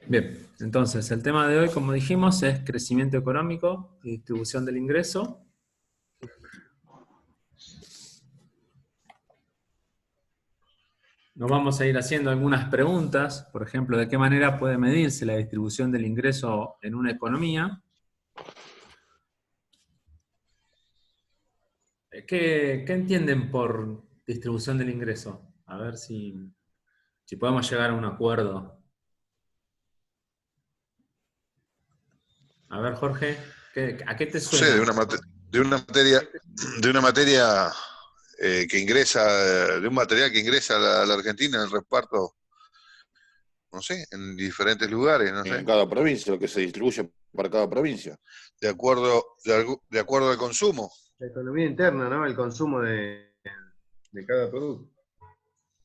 Bien, entonces el tema de hoy, como dijimos, es crecimiento económico y distribución del ingreso. Nos vamos a ir haciendo algunas preguntas, por ejemplo, ¿de qué manera puede medirse la distribución del ingreso en una economía? ¿Qué entienden por distribución del ingreso? A ver si podemos llegar a un acuerdo. A ver, Jorge, ¿a qué te No sé, suena? de una materia que ingresa, de un material que ingresa a la Argentina en el reparto, no sé, en diferentes lugares, no En sé, cada provincia, lo que se distribuye para cada provincia. de acuerdo al consumo. La economía interna, ¿no? El consumo de cada producto.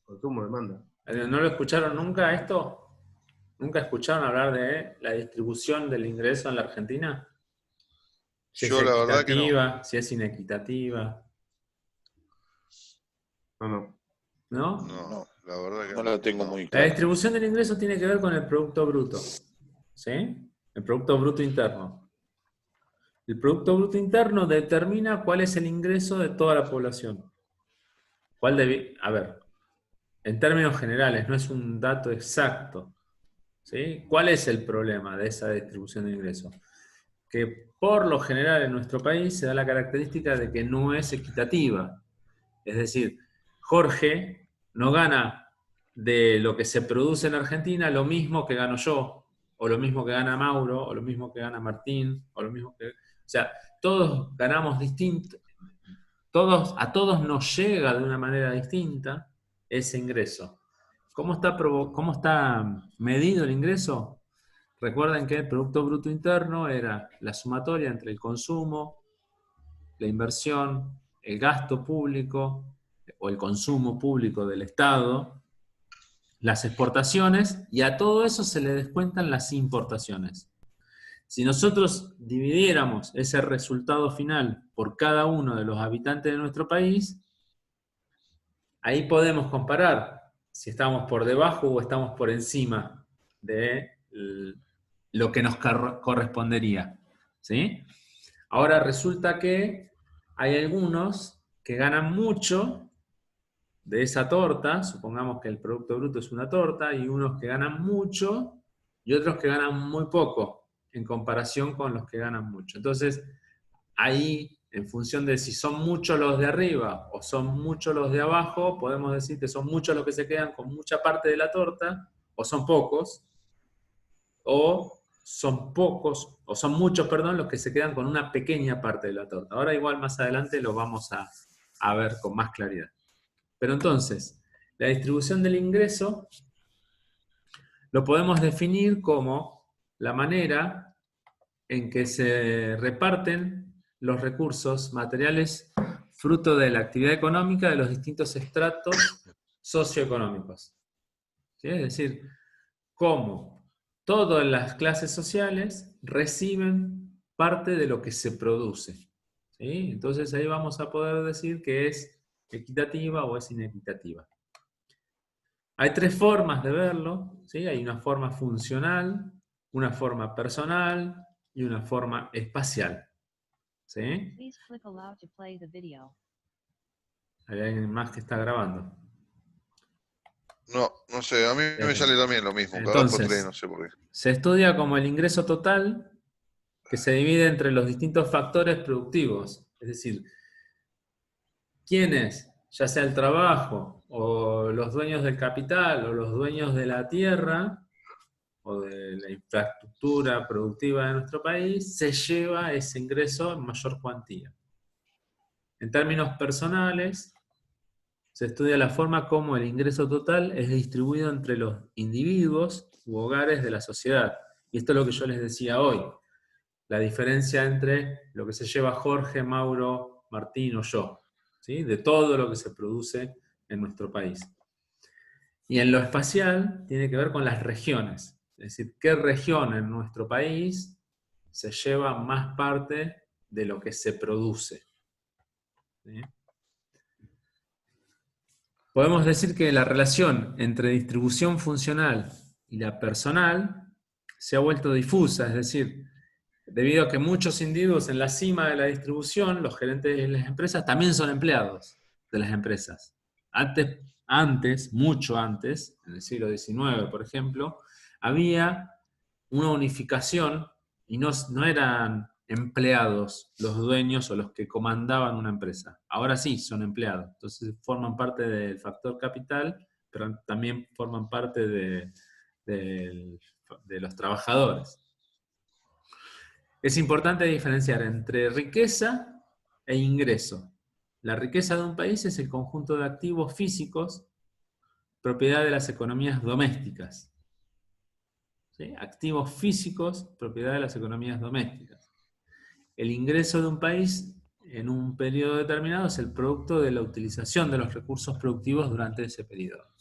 Consumo, demanda. ¿No lo escucharon nunca esto? ¿Nunca escucharon hablar de la distribución del ingreso en la Argentina? Si es Yo la verdad que no. equitativa, si es inequitativa, No, no. ¿no? No, la verdad que No la tengo no. muy La clara. distribución del ingreso tiene que ver con el Producto Bruto, ¿sí? El Producto Bruto Interno. El Producto Bruto Interno determina cuál es el ingreso de toda la población. A ver, en términos generales, no es un dato exacto, ¿sí? ¿Cuál es el problema de esa distribución de ingresos? Que por lo general en nuestro país se da la característica de que no es equitativa. Es decir, Jorge no gana de lo que se produce en Argentina lo mismo que gano yo, o lo mismo que gana Mauro, o lo mismo que gana Martín, o lo mismo que... O sea, todos ganamos distinto, a todos nos llega de una manera distinta ese ingreso. ¿Cómo está medido el ingreso? Recuerden que el Producto Bruto Interno era la sumatoria entre el consumo, la inversión, el gasto público o el consumo público del Estado, las exportaciones, y a todo eso se le descuentan las importaciones. Si nosotros dividiéramos ese resultado final por cada uno de los habitantes de nuestro país, ahí podemos comparar si estamos por debajo o estamos por encima de lo que nos correspondería, ¿sí? Ahora resulta que hay algunos que ganan mucho de esa torta, supongamos que el Producto Bruto es una torta, y unos que ganan mucho y otros que ganan muy poco en comparación con los que ganan mucho. Entonces, ahí, en función de si son muchos los de arriba o son muchos los de abajo, podemos decir que son muchos los que se quedan con mucha parte de la torta, o son pocos, o son pocos, o son muchos, perdón, los que se quedan con una pequeña parte de la torta. Ahora igual más adelante lo vamos a ver con más claridad. Pero entonces, la distribución del ingreso lo podemos definir como la manera en que se reparten los recursos materiales fruto de la actividad económica de los distintos estratos socioeconómicos. ¿Sí? Es decir, cómo todas las clases sociales reciben parte de lo que se produce. ¿Sí? Entonces ahí vamos a poder decir que es equitativa o es inequitativa. Hay tres formas de verlo, ¿sí? Hay una forma funcional, una forma personal y una forma espacial. ¿Sí? Hay alguien más que está grabando. No sé, a mí me sale también lo mismo, cada 2 por 3, Entonces, no sé por qué. se estudia como el ingreso total que se divide entre los distintos factores productivos. Es decir, quiénes, ya sea el trabajo, o los dueños del capital, o los dueños de la tierra, o de la infraestructura productiva de nuestro país, se lleva ese ingreso en mayor cuantía. En términos personales, se estudia la forma como el ingreso total es distribuido entre los individuos u hogares de la sociedad. Y esto es lo que yo les decía hoy. La diferencia entre lo que se lleva Jorge, Mauro, Martín o yo, ¿sí? De todo lo que se produce en nuestro país. Y en lo espacial tiene que ver con las regiones. Es decir, qué región en nuestro país se lleva más parte de lo que se produce. ¿Sí? Podemos decir que la relación entre distribución funcional y la personal se ha vuelto difusa, es decir, debido a que muchos individuos en la cima de la distribución, los gerentes de las empresas, también son empleados de las empresas. Mucho antes, en el siglo XIX, por ejemplo, había una unificación y no eran empleados los dueños o los que comandaban una empresa. Ahora sí, son empleados. Entonces forman parte del factor capital, pero también forman parte de los trabajadores. Es importante diferenciar entre riqueza e ingreso. La riqueza de un país es el conjunto de activos físicos, propiedad de las economías domésticas. ¿Sí? Activos físicos, propiedad de las economías domésticas. El ingreso de un país en un periodo determinado es el producto de la utilización de los recursos productivos durante ese periodo.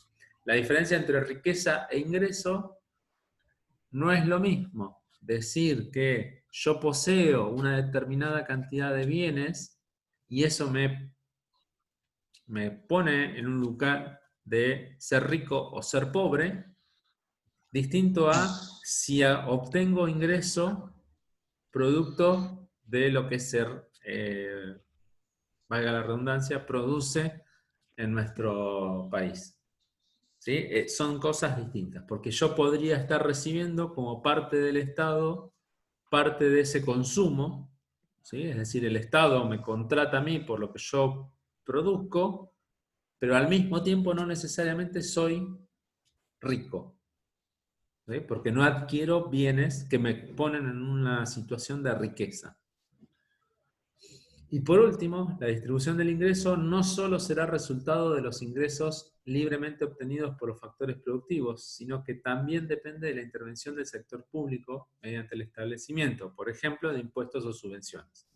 La diferencia entre riqueza e ingreso no es lo mismo decir que yo poseo una determinada cantidad de bienes y eso me pone en un lugar de ser rico o ser pobre, distinto a si obtengo ingreso producto de lo que valga la redundancia, produce en nuestro país. ¿Sí? Son cosas distintas, porque yo podría estar recibiendo como parte del Estado, parte de ese consumo, ¿sí? Es decir, el Estado me contrata a mí por lo que yo produzco, pero al mismo tiempo no necesariamente soy rico, ¿sí? Porque no adquiero bienes que me ponen en una situación de riqueza. Y por último, la distribución del ingreso no solo será resultado de los ingresos libremente obtenidos por los factores productivos, sino que también depende de la intervención del sector público mediante el establecimiento, por ejemplo, de impuestos o subvenciones.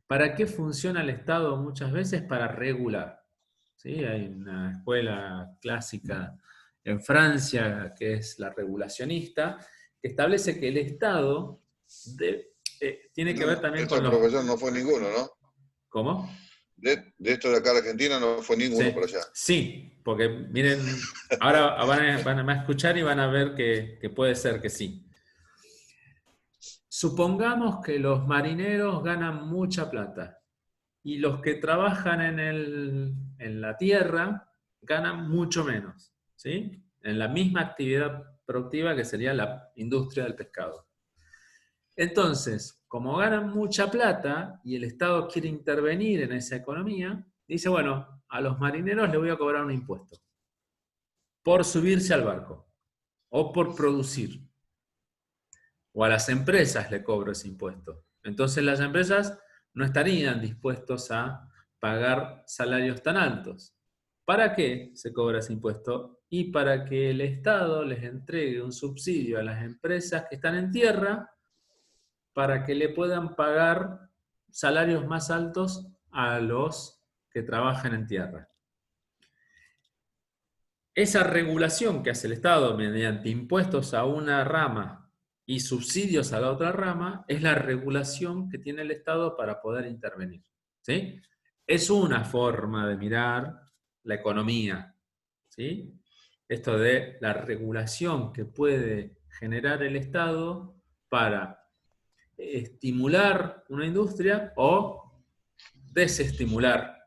¿Para qué funciona el Estado muchas veces? Para regular. ¿Sí? Hay una escuela clásica en Francia, que es la regulacionista, que establece que el Estado tiene que ver también con Este los... profesor no fue ninguno, ¿no? ¿Cómo? De esto de acá a Argentina no fue ninguno Sí, por allá. sí, porque miren, ahora van a escuchar y van a ver que puede ser que sí. Supongamos que los marineros ganan mucha plata y los que trabajan en la tierra ganan mucho menos, ¿sí? En la misma actividad productiva que sería la industria del pescado. Entonces, como ganan mucha plata y el Estado quiere intervenir en esa economía, dice, bueno, a los marineros les voy a cobrar un impuesto por subirse al barco o por producir. O a las empresas le cobro ese impuesto. Entonces las empresas no estarían dispuestos a pagar salarios tan altos. ¿Para qué se cobra ese impuesto? Y para que el Estado les entregue un subsidio a las empresas que están en tierra para que le puedan pagar salarios más altos a los que trabajan en tierra. Esa regulación que hace el Estado mediante impuestos a una rama y subsidios a la otra rama es la regulación que tiene el Estado para poder intervenir. ¿Sí? Es una forma de mirar la economía. ¿Sí? Esto de la regulación que puede generar el Estado para estimular una industria o desestimular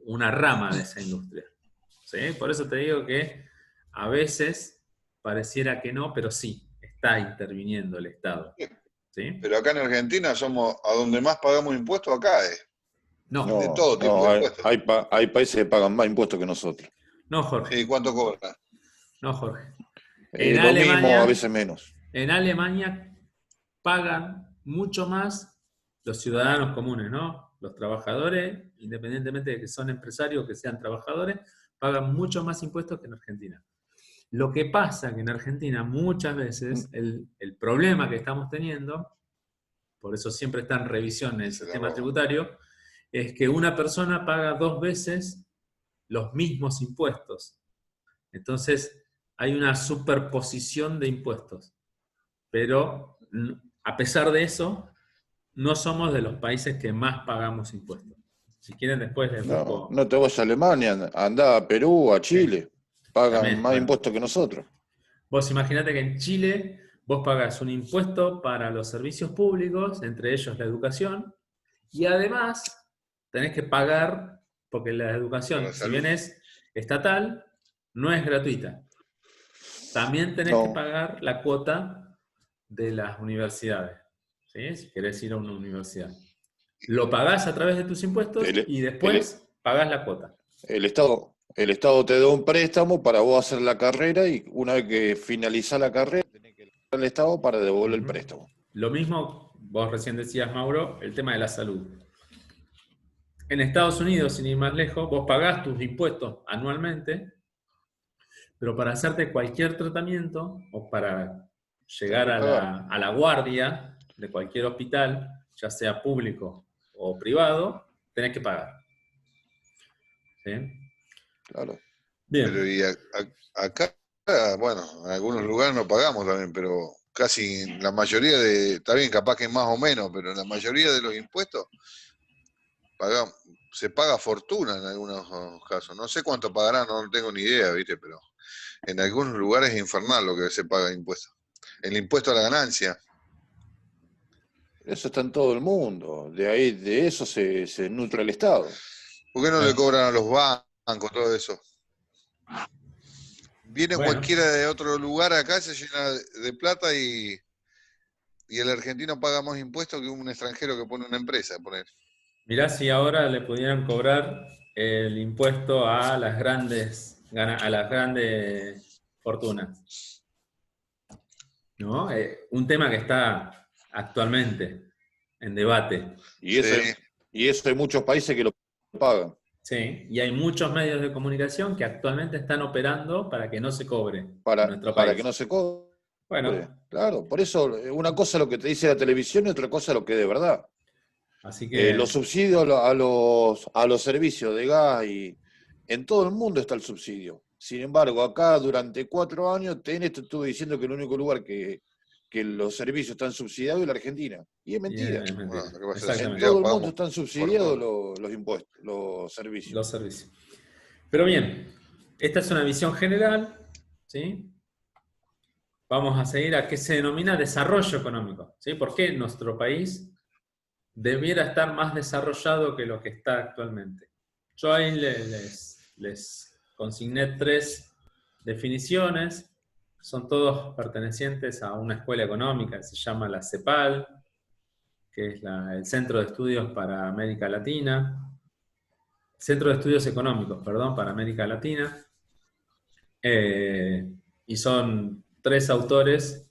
una rama de esa industria. ¿Sí? Por eso te digo que a veces pareciera que no, pero sí, está interviniendo el Estado. ¿Sí? Pero acá en Argentina somos, a donde más pagamos impuestos, acá es. No, De todo tipo de impuestos. Hay países que pagan más impuestos que nosotros. no, Jorge. ¿Y cuánto cobran? No, Jorge. Lo mismo, a veces menos. En Alemania pagan mucho más los ciudadanos comunes, ¿no? Los trabajadores, independientemente de que son empresarios o que sean trabajadores, pagan mucho más impuestos que en Argentina. Lo que pasa que en Argentina muchas veces el problema que estamos teniendo, por eso siempre está en revisión el sistema tributario, es que una persona paga 2 veces los mismos impuestos. Entonces hay una superposición de impuestos. Pero a pesar de eso, no somos de los países que más pagamos impuestos. Si quieren después les busco... No te vas a Alemania, andá a Perú, a Chile. Pagan También, más bueno. impuestos que nosotros. Vos imaginate que en Chile vos pagás un impuesto para los servicios públicos, entre ellos la educación, y además tenés que pagar, porque la Para educación, la si bien salud. es estatal, no es gratuita. También tenés que No, pagar la cuota de las universidades, ¿sí? Si querés ir a una universidad. Lo pagás a través de tus impuestos el, y el, después pagás la cuota. el Estado te da un préstamo para vos hacer la carrera y una vez que finalizás la carrera, tenés que ir al Estado para devolver el Ujú. préstamo. Lo mismo, vos recién decías, Mauro, el tema de la salud. En Estados Unidos, sin ir más lejos, vos pagás tus impuestos anualmente, pero para hacerte cualquier tratamiento o para Tenés llegar que pagar. a la guardia de cualquier hospital, ya sea público o privado, tenés que pagar. ¿Sí? Claro. Pero Bien. y acá, bueno, en algunos lugares no pagamos también, pero casi en la mayoría está bien, capaz que más o menos, pero en la mayoría de los impuestos pagamos, se paga fortuna en algunos casos. No sé cuánto pagarán, no tengo ni idea, ¿viste? Pero en algunos lugares es infernal lo que se paga de impuestos. El impuesto a la ganancia. Eso está en todo el mundo. De eso se nutre el Estado. ¿Por qué no le cobran a los bancos todo eso? Viene Bueno, cualquiera de otro lugar acá, se llena de plata y el argentino paga más impuestos que un extranjero que pone una empresa. mirá si ahora le pudieran cobrar el impuesto a las a las grandes fortunas, ¿no? Un tema que está actualmente en debate. Y Sí, eso, y eso hay muchos países que lo pagan. Sí, y hay muchos medios de comunicación que actualmente están operando para que no se cobre en nuestro Para que país. no se cobre. Bueno, Claro, por eso una cosa es lo que te dice la televisión y otra cosa es lo que es de verdad. así Los que, subsidios a los servicios de gas y en todo el mundo está el subsidio. Sin embargo, acá durante 4 años TN te estuvo diciendo que el único lugar que los servicios están subsidiados es la Argentina. Y es y mentira. es bueno, mentira, lo que pasa es que En exactamente, todo el mundo pagamos están subsidiados fortuna. los impuestos, los servicios. los servicios. Pero bien, esta es una visión general, ¿sí? Vamos a seguir a qué se denomina desarrollo económico, ¿sí? ¿Por qué nuestro país debiera estar más desarrollado que lo que está actualmente? Yo ahí les consigné 3 definiciones, son todos pertenecientes a una escuela económica que se llama la CEPAL, que es el Centro de Estudios para América Latina, Centro de Estudios Económicos, perdón, para América Latina, y son 3 autores.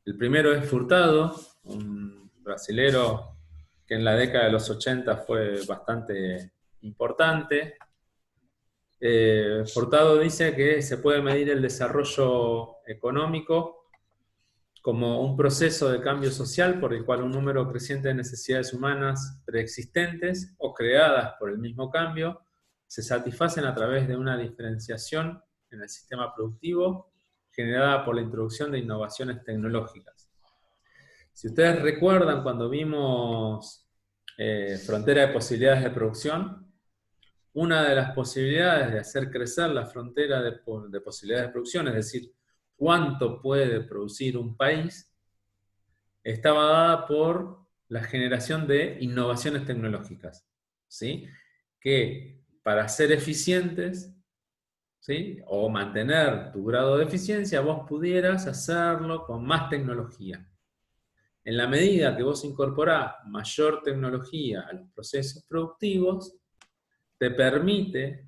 El primero es Furtado, un brasilero que en la década de los 80 fue bastante importante. Furtado dice que se puede medir el desarrollo económico como un proceso de cambio social por el cual un número creciente de necesidades humanas preexistentes o creadas por el mismo cambio se satisfacen a través de una diferenciación en el sistema productivo generada por la introducción de innovaciones tecnológicas. Si ustedes recuerdan cuando vimos Frontera de Posibilidades de Producción, una de las posibilidades de hacer crecer la frontera de posibilidades de producción, es decir, cuánto puede producir un país, estaba dada por la generación de innovaciones tecnológicas, ¿sí? Que para ser eficientes, ¿sí? O mantener tu grado de eficiencia, vos pudieras hacerlo con más tecnología. En la medida que vos incorporás mayor tecnología a los procesos productivos, te permite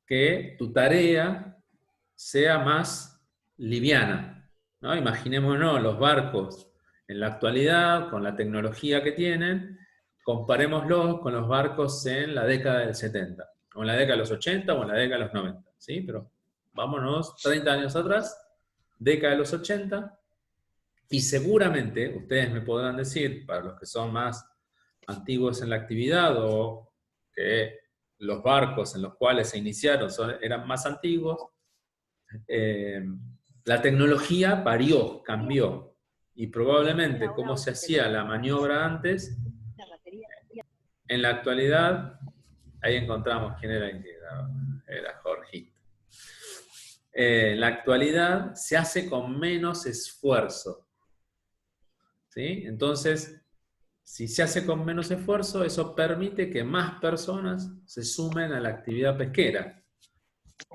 que tu tarea sea más liviana, ¿no? Imaginémonos los barcos en la actualidad, con la tecnología que tienen, comparémoslos con los barcos en la década del 70, o en la década de los 80, o en la década de los 90, ¿sí? Pero vámonos 30 años atrás, década de los 80, y seguramente ustedes me podrán decir, para los que son más antiguos en la actividad o que los barcos en los cuales se iniciaron eran más antiguos, la tecnología varió, cambió. Y probablemente como se hacía la maniobra antes, en la actualidad, ahí encontramos quién era el que era Jorgito. en la actualidad se hace con menos esfuerzo. ¿Sí? Entonces, si se hace con menos esfuerzo, eso permite que más personas se sumen a la actividad pesquera.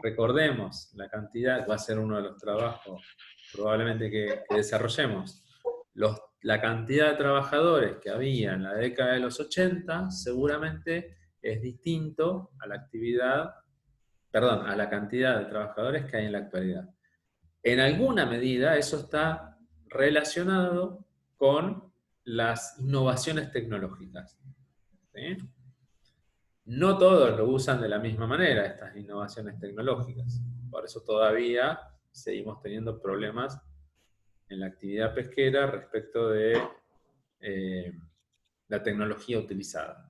Recordemos, la cantidad, va a ser uno de los trabajos probablemente que desarrollemos. La cantidad de trabajadores que había en la década de los 80 seguramente es distinto a la a la cantidad de trabajadores que hay en la actualidad. En alguna medida eso está relacionado con las innovaciones tecnológicas. ¿Sí? No todos lo usan de la misma manera, estas innovaciones tecnológicas. Por eso todavía seguimos teniendo problemas en la actividad pesquera respecto de la tecnología utilizada.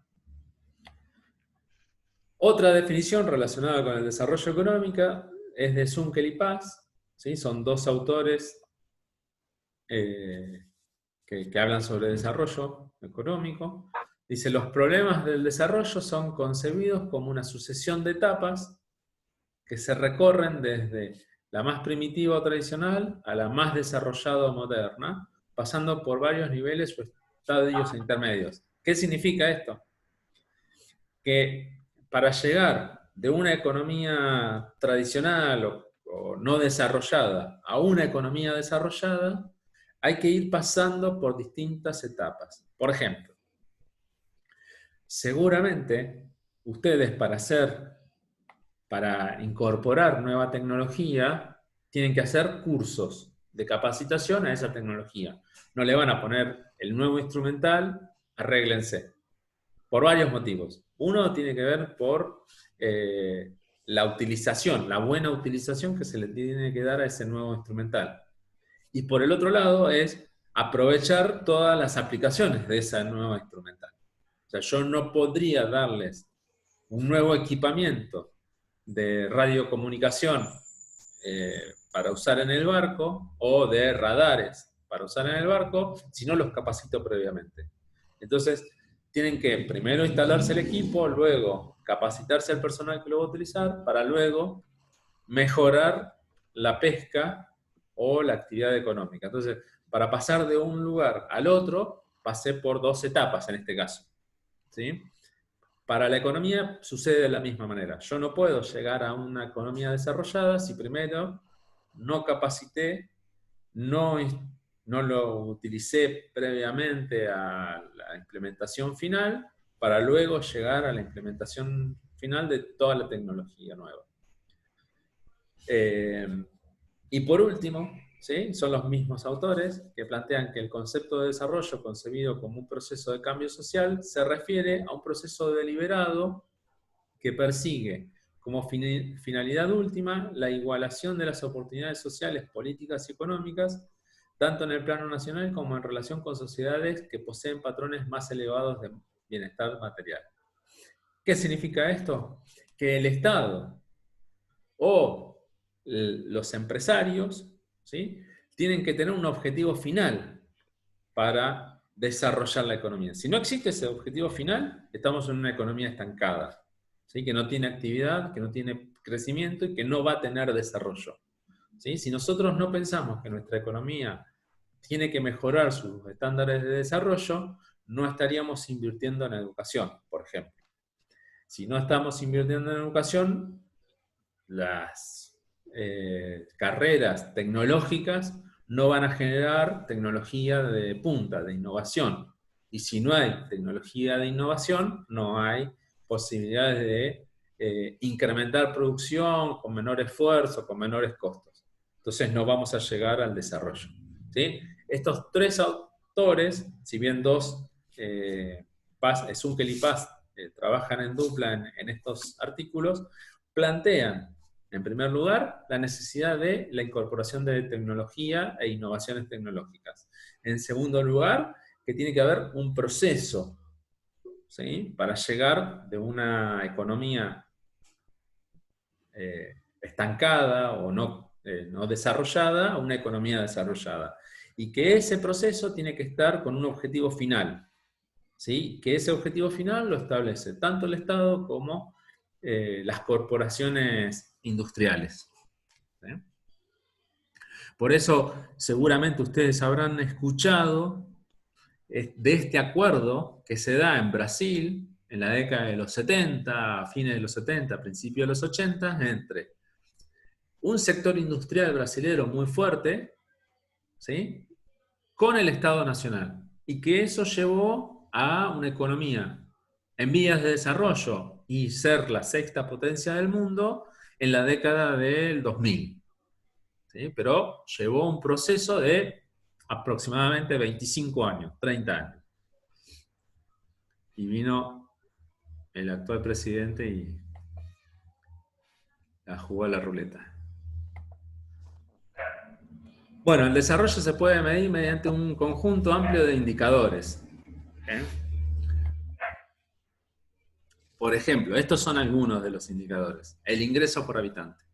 Otra definición relacionada con el desarrollo económico es de Zunkel y Paz. ¿Sí? Son dos autores que hablan sobre desarrollo económico. Dice, los problemas del desarrollo son concebidos como una sucesión de etapas que se recorren desde la más primitiva o tradicional a la más desarrollada o moderna, pasando por varios niveles o estadios intermedios. ¿Qué significa esto? Que para llegar de una economía tradicional o no desarrollada a una economía desarrollada, hay que ir pasando por distintas etapas. Por ejemplo, seguramente ustedes para incorporar nueva tecnología, tienen que hacer cursos de capacitación a esa tecnología. No le van a poner el nuevo instrumental, arréglense. Por varios motivos. Uno tiene que ver por la utilización, la buena utilización que se le tiene que dar a ese nuevo instrumental. Y por el otro lado es aprovechar todas las aplicaciones de ese nuevo instrumental. O sea, yo no podría darles un nuevo equipamiento de radiocomunicación para usar en el barco o de radares para usar en el barco si no los capacito previamente. Entonces, tienen que primero instalarse el equipo, luego capacitarse al personal que lo va a utilizar para luego mejorar la pesca o la actividad económica. Entonces, para pasar de un lugar al otro, pasé por dos etapas en este caso. ¿Sí? Para la economía sucede de la misma manera. Yo no puedo llegar a una economía desarrollada si primero no capacité, no lo utilicé previamente a la implementación final, para luego llegar a la implementación final de toda la tecnología nueva. Y por último, ¿sí? Son los mismos autores que plantean que el concepto de desarrollo concebido como un proceso de cambio social se refiere a un proceso deliberado que persigue como finalidad última la igualación de las oportunidades sociales, políticas y económicas, tanto en el plano nacional como en relación con sociedades que poseen patrones más elevados de bienestar material. ¿Qué significa esto? Que el Estado o los empresarios, ¿sí? Tienen que tener un objetivo final para desarrollar la economía. Si no existe ese objetivo final, estamos en una economía estancada, ¿sí? Que no tiene actividad, que no tiene crecimiento y que no va a tener desarrollo. ¿Sí? Si nosotros no pensamos que nuestra economía tiene que mejorar sus estándares de desarrollo, no estaríamos invirtiendo en educación, por ejemplo. Si no estamos invirtiendo en educación, las carreras tecnológicas no van a generar tecnología de punta, de innovación. Y si no hay tecnología de innovación, no hay posibilidades de incrementar producción con menor esfuerzo, con menores costos. Entonces no vamos a llegar al desarrollo. ¿Sí? Estos tres autores, si bien dos, Zunkel y Paz, trabajan en dupla en estos artículos, plantean, en primer lugar, la necesidad de la incorporación de tecnología e innovaciones tecnológicas. En segundo lugar, que tiene que haber un proceso, ¿sí? Para llegar de una economía estancada o no desarrollada a una economía desarrollada. Y que ese proceso tiene que estar con un objetivo final, ¿sí? Que ese objetivo final lo establece tanto el Estado como las corporaciones industriales. ¿sí? Por eso, seguramente ustedes habrán escuchado de este acuerdo que se da en Brasil en la década de los 70, a fines de los 70, principios de los 80, entre un sector industrial brasilero muy fuerte, ¿sí?, con el Estado Nacional. Y que eso llevó a una economía en vías de desarrollo y ser la sexta potencia del mundo en la década del 2000. ¿Sí? Pero llevó un proceso de aproximadamente 25 años, 30 años. Y vino el actual presidente y la jugó a la ruleta. Bueno, el desarrollo se puede medir mediante un conjunto amplio de indicadores. ¿Eh? Por ejemplo, estos son algunos de los indicadores. El ingreso por habitante.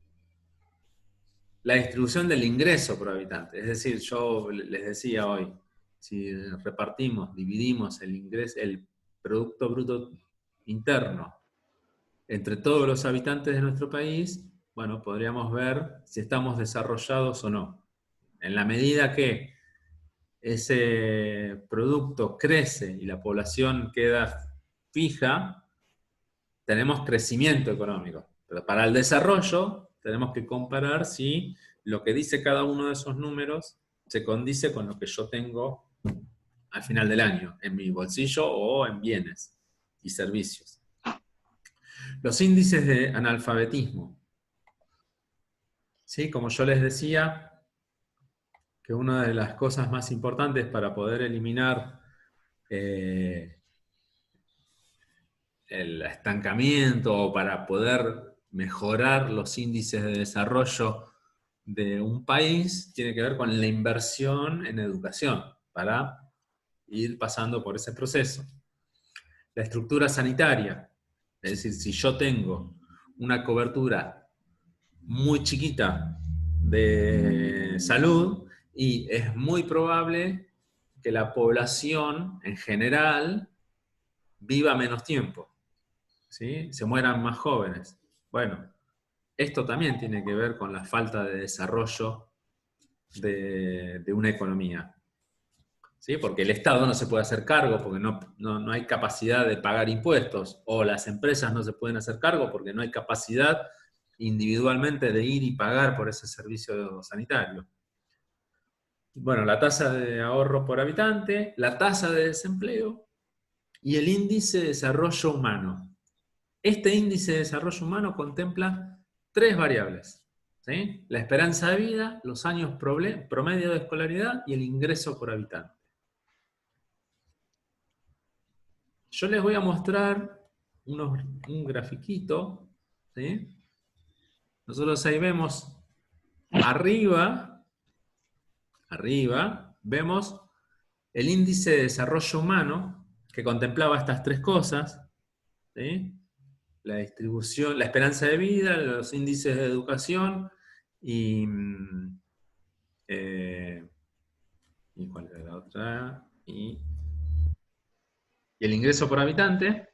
La distribución del ingreso por habitante. Es decir, yo les decía hoy, si repartimos, dividimos el Producto Bruto Interno entre todos los habitantes de nuestro país, bueno, podríamos ver si estamos desarrollados o no. En la medida que ese producto crece y la población queda fija, tenemos crecimiento económico. Pero para el desarrollo tenemos que comparar si lo que dice cada uno de esos números se condice con lo que yo tengo al final del año, en mi bolsillo o en bienes y servicios. Los índices de analfabetismo. ¿Sí? Como yo les decía, que una de las cosas más importantes para poder eliminar el estancamiento o para poder mejorar los índices de desarrollo de un país tiene que ver con la inversión en educación para ir pasando por ese proceso. La estructura sanitaria, es decir, si yo tengo una cobertura muy chiquita de salud, y es muy probable que la población en general viva menos tiempo, ¿sí? Se mueran más jóvenes. Bueno, esto también tiene que ver con la falta de desarrollo de una economía, ¿sí? Porque el Estado no se puede hacer cargo porque no hay capacidad de pagar impuestos, o las empresas no se pueden hacer cargo porque no hay capacidad individualmente de ir y pagar por ese servicio sanitario. Bueno, la tasa de ahorro por habitante, la tasa de desempleo y el índice de desarrollo humano. Este índice de desarrollo humano contempla 3 variables, ¿sí? La esperanza de vida, los años promedio de escolaridad y el ingreso por habitante. Yo les voy a mostrar un grafiquito, ¿sí? Nosotros ahí vemos arriba vemos el índice de desarrollo humano que contemplaba estas 3 cosas, ¿sí? La distribución, la esperanza de vida, los índices de educación y ¿cuál era la otra? Y el ingreso por habitante,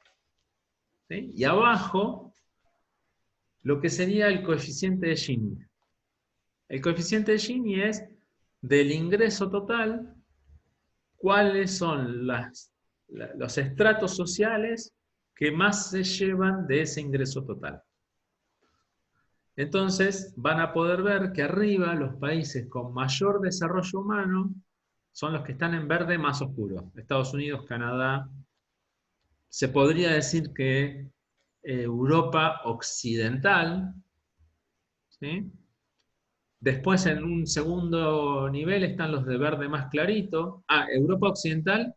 ¿sí? Y abajo lo que sería el coeficiente de Gini. El coeficiente de Gini es del ingreso total, cuáles son los estratos sociales que más se llevan de ese ingreso total. Entonces van a poder ver que arriba los países con mayor desarrollo humano son los que están en verde más oscuro. Estados Unidos, Canadá. Se podría decir que Europa occidental, ¿sí? Después, en un segundo nivel, están los de verde más clarito. Europa Occidental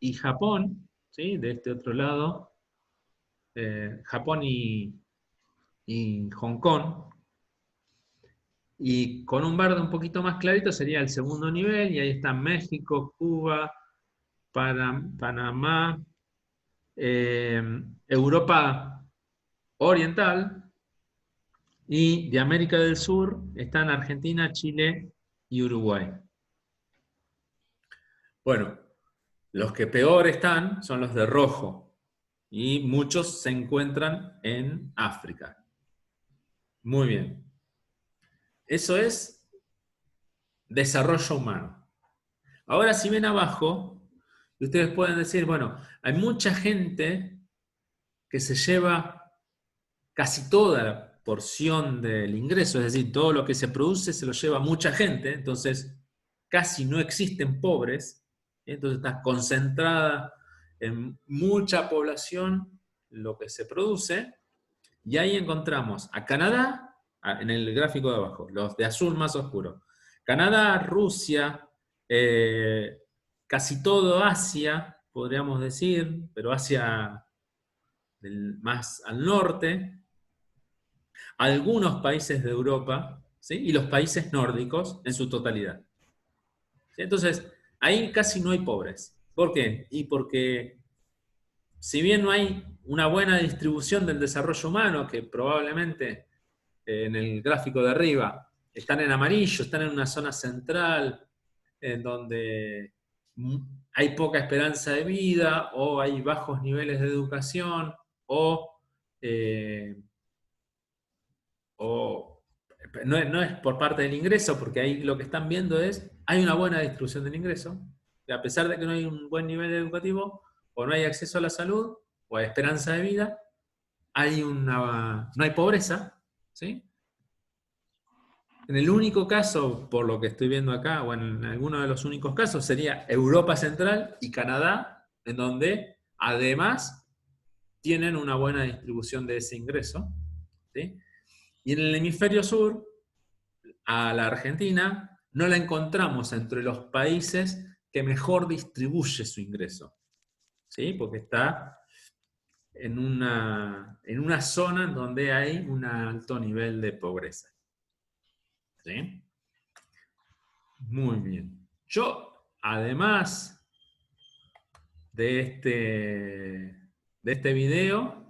y Japón, ¿sí? De este otro lado. Japón y Hong Kong. Y con un verde un poquito más clarito sería el segundo nivel, y ahí están México, Cuba, Panamá, Europa Oriental. Y de América del Sur están Argentina, Chile y Uruguay. Bueno, los que peor están son los de rojo. Y muchos se encuentran en África. Muy bien. Eso es desarrollo humano. Ahora, si ven abajo, ustedes pueden decir, bueno, hay mucha gente que se lleva casi toda la porción del ingreso, es decir, todo lo que se produce se lo lleva mucha gente, entonces casi no existen pobres, entonces está concentrada en mucha población lo que se produce, y ahí encontramos a Canadá, en el gráfico de abajo, los de azul más oscuro, Canadá, Rusia, casi todo Asia, podríamos decir, pero Asia más al norte, algunos países de Europa, ¿sí? Y los países nórdicos en su totalidad. ¿Sí? Entonces, ahí casi no hay pobres. ¿Por qué? Y porque si bien no hay una buena distribución del desarrollo humano, que probablemente en el gráfico de arriba están en amarillo, están en una zona central, en donde hay poca esperanza de vida, o hay bajos niveles de educación, eh, o no es por parte del ingreso, porque ahí lo que están viendo es, hay una buena distribución del ingreso, y a pesar de que no hay un buen nivel educativo, o no hay acceso a la salud, o a esperanza de vida, no hay pobreza, ¿sí? En el único caso, por lo que estoy viendo acá, o en alguno de los únicos casos, sería Europa Central y Canadá, en donde además tienen una buena distribución de ese ingreso, ¿sí? Y en el hemisferio sur, a la Argentina, no la encontramos entre los países que mejor distribuye su ingreso, ¿sí? Porque está en una zona en donde hay un alto nivel de pobreza, ¿sí? Muy bien. Yo, además de este video,